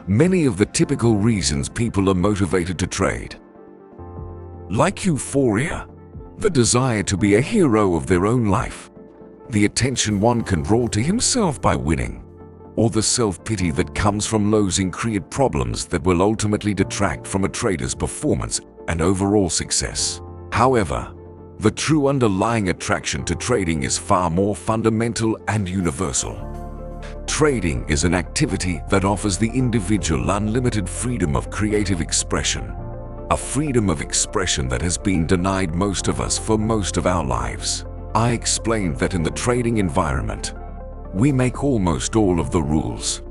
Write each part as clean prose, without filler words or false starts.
many of the typical reasons people are motivated to trade. Like euphoria, the desire to be a hero of their own life, the attention one can draw to himself by winning, or the self-pity that comes from losing create problems that will ultimately detract from a trader's performance and overall success. However, the true underlying attraction to trading is far more fundamental and universal. Trading is an activity that offers the individual unlimited freedom of creative expression, a freedom of expression that has been denied most of us for most of our lives. I explained that in the trading environment, we make almost all of the rules.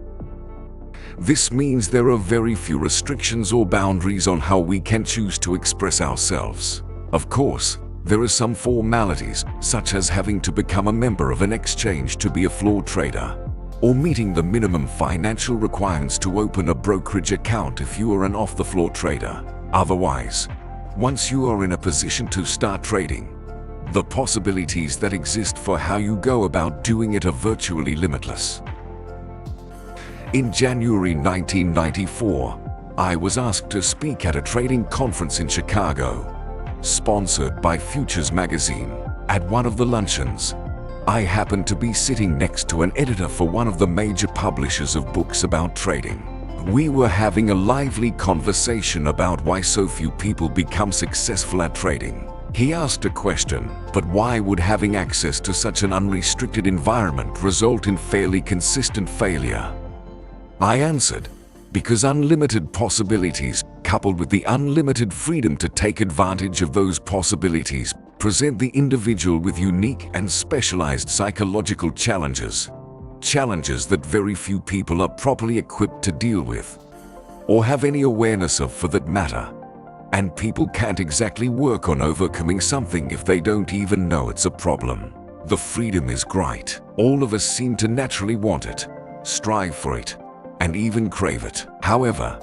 This means there are very few restrictions or boundaries on how we can choose to express ourselves. Of course, there are some formalities, such as having to become a member of an exchange to be a floor trader, or meeting the minimum financial requirements to open a brokerage account if you are an off-the-floor trader. Otherwise, once you are in a position to start trading, the possibilities that exist for how you go about doing it are virtually limitless. In January 1994, I was asked to speak at a trading conference in Chicago, sponsored by Futures magazine. At one of the luncheons, I happened to be sitting next to an editor for one of the major publishers of books about trading. We were having a lively conversation about why so few people become successful at trading. He asked a question, but why would having access to such an unrestricted environment result in fairly consistent failure? I answered, because unlimited possibilities, coupled with the unlimited freedom to take advantage of those possibilities, present the individual with unique and specialized psychological challenges. Challenges that very few people are properly equipped to deal with, or have any awareness of for that matter. And people can't exactly work on overcoming something if they don't even know it's a problem. The freedom is great. All of us seem to naturally want it, strive for it, and even crave it. However,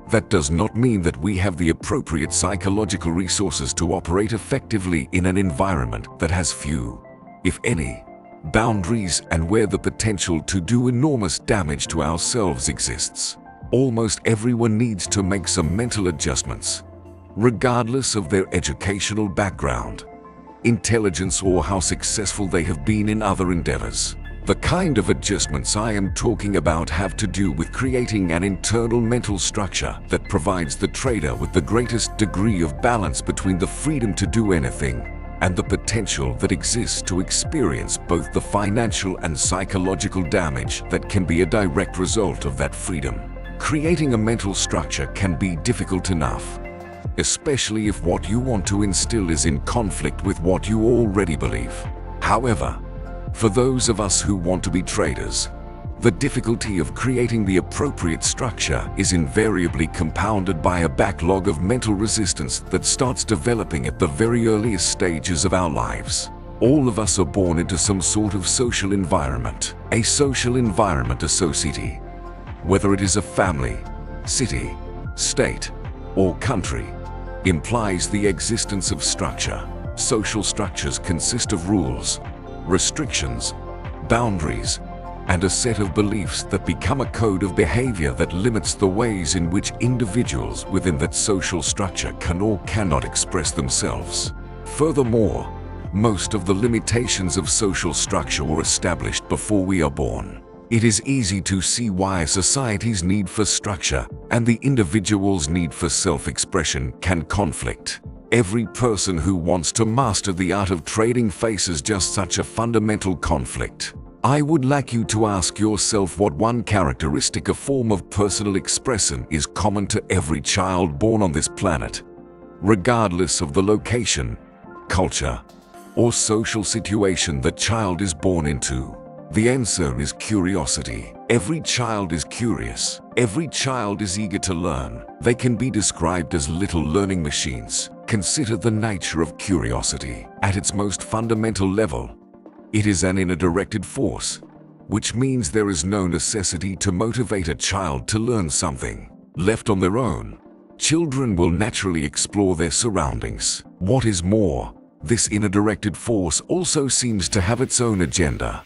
that does not mean that we have the appropriate psychological resources to operate effectively in an environment that has few, if any, boundaries and where the potential to do enormous damage to ourselves exists. Almost everyone needs to make some mental adjustments, regardless of their educational background, intelligence, or how successful they have been in other endeavors. The kind of adjustments I am talking about have to do with creating an internal mental structure that provides the trader with the greatest degree of balance between the freedom to do anything and the potential that exists to experience both the financial and psychological damage that can be a direct result of that freedom. Creating a mental structure can be difficult enough, especially if what you want to instill is in conflict with what you already believe. However, for those of us who want to be traders, the difficulty of creating the appropriate structure is invariably compounded by a backlog of mental resistance that starts developing at the very earliest stages of our lives. All of us are born into some sort of social environment. A social environment, a society, whether it is a family, city, state, or country, implies the existence of structure. Social structures consist of rules, restrictions, boundaries, and a set of beliefs that become a code of behavior that limits the ways in which individuals within that social structure can or cannot express themselves. Furthermore, most of the limitations of social structure were established before we are born. It is easy to see why a society's need for structure and the individual's need for self-expression can conflict. Every person who wants to master the art of trading faces just such a fundamental conflict. I would like you to ask yourself what one characteristic, a form of personal expression, is common to every child born on this planet, regardless of the location, culture, or social situation the child is born into. The answer is curiosity. Every child is curious. Every child is eager to learn. They can be described as little learning machines. Consider the nature of curiosity. At its most fundamental level, it is an inner directed force, which means there is no necessity to motivate a child to learn something. Left on their own, children will naturally explore their surroundings. What is more, this inner directed force also seems to have its own agenda.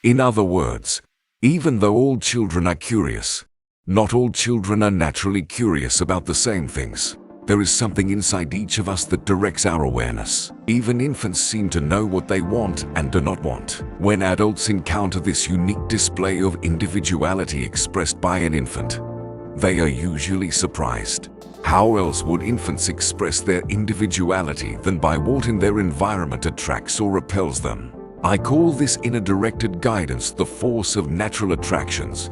In other words, even though all children are curious, Not all children are naturally curious about the same things. There is something inside each of us that directs our awareness. Even infants seem to know what they want and do not want. When adults encounter this unique display of individuality expressed by an infant, they are usually surprised. How else would infants express their individuality than by what in their environment attracts or repels them? I call this inner directed guidance the force of natural attractions,